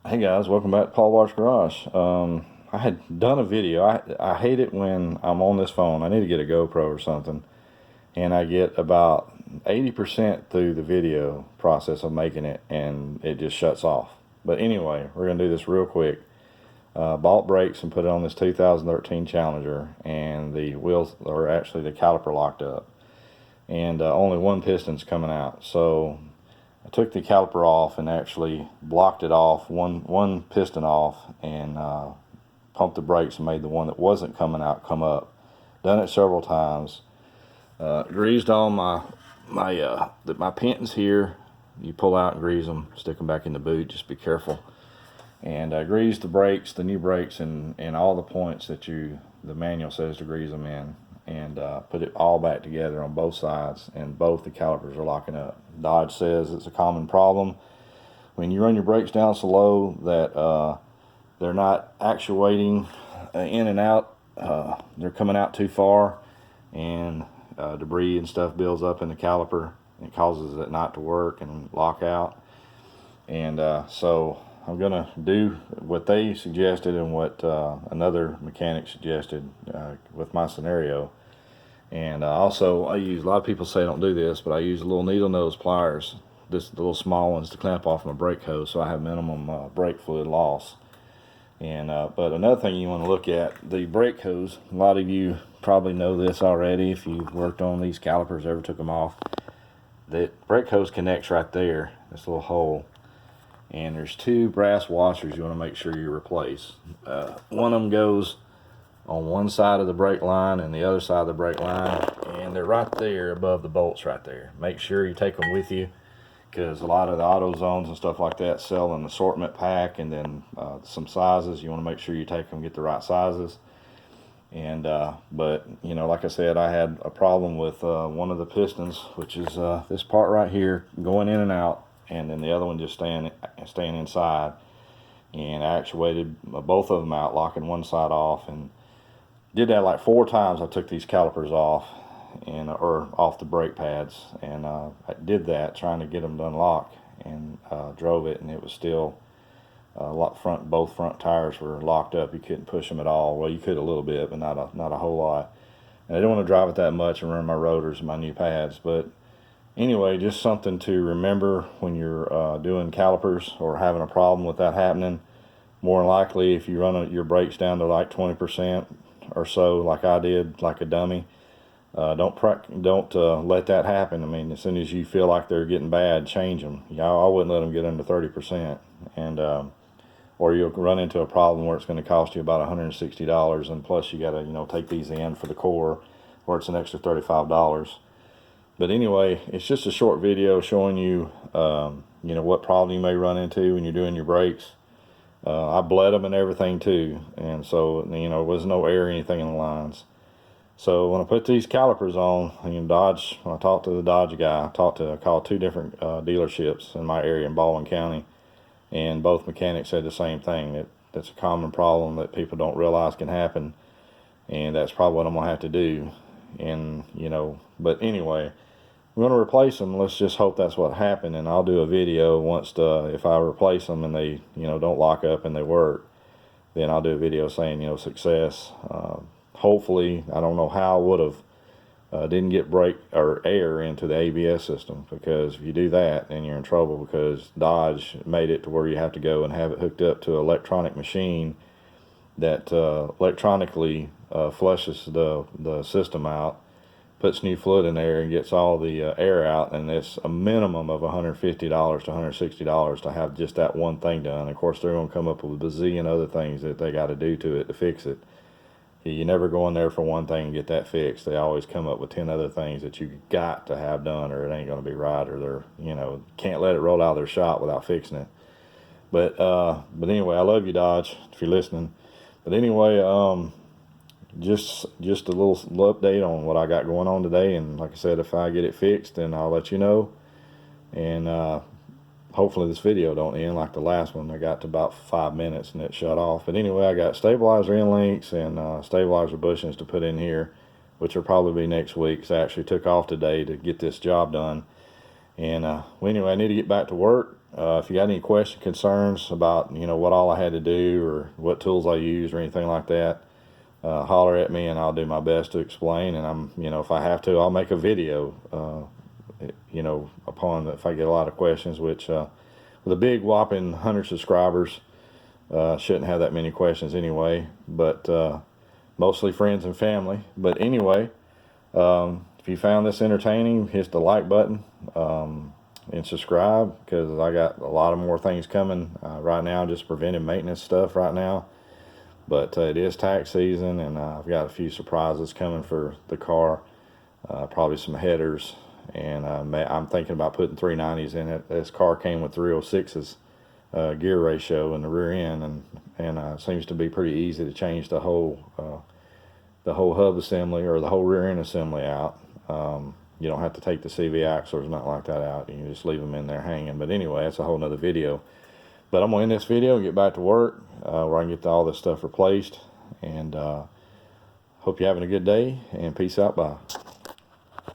Hey guys, welcome back to Paul Bart's Garage. I had done a video. I hate it when I'm on this phone. I need to get a GoPro or something, and I get about 80% through the video process of making it, and it just shuts off. But anyway, we're gonna do this real quick. Bought brakes and put it on this 2013 Challenger, and the wheels, or actually the caliper, locked up, and only one piston's coming out. So I took the caliper off and actually blocked it off, one piston off, and pumped the brakes and made the one that wasn't coming out come up. Done it several times. Greased all my pins here. You pull out and grease them, stick them back in the boot. Just be careful. And I greased the brakes, the new brakes, and all the points that the manual says to grease them in, and put it all back together on both sides, and both the calipers are locking up. Dodge says it's a common problem when you run your brakes down so low that they're not actuating in and out. They're coming out too far, and debris and stuff builds up in the caliper, and it causes it not to work and lock out. And so I'm gonna do what they suggested and what another mechanic suggested with my scenario. And also, I use, a lot of people say don't do this, but I use little needle nose pliers, the little small ones, to clamp off my brake hose, so I have minimum brake fluid loss. And but another thing you want to look at, the brake hose. A lot of you probably know this already if you've worked on these calipers, ever took them off. The brake hose connects right there, this little hole. And there's two brass washers you want to make sure you replace. One of them goes on one side of the brake line and the other side of the brake line, and they're right there above the bolts right there. Make sure you take them with you, because a lot of the auto zones and stuff like that sell an assortment pack, and then some sizes. You want to make sure you take them, get the right sizes. And but you know, like I said, I had a problem with one of the pistons, which is this part right here, going in and out, and then the other one just staying inside. And I actuated both of them out, locking one side off, and did that like 4 times. I took these calipers off, and or off the brake pads, and I did that trying to get them to unlock, and drove it, and it was still both front tires were locked up. You couldn't push them at all. Well, you could a little bit, but not a whole lot. And I didn't want to drive it that much and run my rotors and my new pads. But anyway, just something to remember when you're doing calipers or having a problem with that happening. More than likely, if you run your brakes down to like 20% or so, like I did, like a dummy, don't let that happen. I mean, as soon as you feel like they're getting bad, change them. I wouldn't let them get under 30%, and or you'll run into a problem where it's going to cost you about $160, and plus you got to take these in for the core, where it's an extra $35. But anyway, it's just a short video showing you what problem you may run into when you're doing your brakes. I bled them and everything too, and so there was no air or anything in the lines. So when I put these calipers on, Dodge, when I talked to the Dodge guy, I called 2 different dealerships in my area in Baldwin County, and both mechanics said the same thing, that's a common problem that people don't realize can happen, and that's probably what I'm gonna have to do. And but anyway, we're going to replace them. Let's just hope that's what happened, and I'll do a video once if I replace them and they don't lock up and they work, then I'll do a video saying success. Hopefully, I don't know how I would have didn't get brake or air into the ABS system, because if you do that, then you're in trouble, because Dodge made it to where you have to go and have it hooked up to an electronic machine that electronically flushes the system out, puts new fluid in there, and gets all the air out, and it's a minimum of $150 to $160 to have just that one thing done. Of course, they're going to come up with a bazillion other things that they got to do to it to fix it. You never go in there for one thing and get that fixed. They always come up with 10 other things that you got to have done, or it ain't going to be right, or they're can't let it roll out of their shop without fixing it. But anyway, I love you, Dodge, if you're listening. But anyway, just a little update on what I got going on today, and like I said, if I get it fixed, then I'll let you know. And hopefully this video don't end like the last one. I got to about 5 minutes and it shut off. But anyway, I got stabilizer end links and stabilizer bushings to put in here, which will probably be next week, because I actually took off today to get this job done. And well, anyway, I need to get back to work. If you got any questions, concerns about, you know, what all I had to do or what tools I use or anything like that, holler at me and I'll do my best to explain. And you know, if I have to, I'll make a video, you know, if I get a lot of questions, which, with a big whopping 100 subscribers, shouldn't have that many questions anyway, but, mostly friends and family. But anyway, if you found this entertaining, hit the like button, and subscribe, because I got a lot of more things coming right now, just preventive maintenance stuff right now. But it is tax season, and I've got a few surprises coming for the car, probably some headers, and I'm thinking about putting 390s in it. This car came with 306's gear ratio in the rear end, and it seems to be pretty easy to change the whole hub assembly or the whole rear end assembly out. You don't have to take the CV axles or nothing like that out. You can just leave them in there hanging. But anyway, that's a whole nother video. But I'm going to end this video and get back to work, where I can get all this stuff replaced. And hope you're having a good day, and peace out. Bye.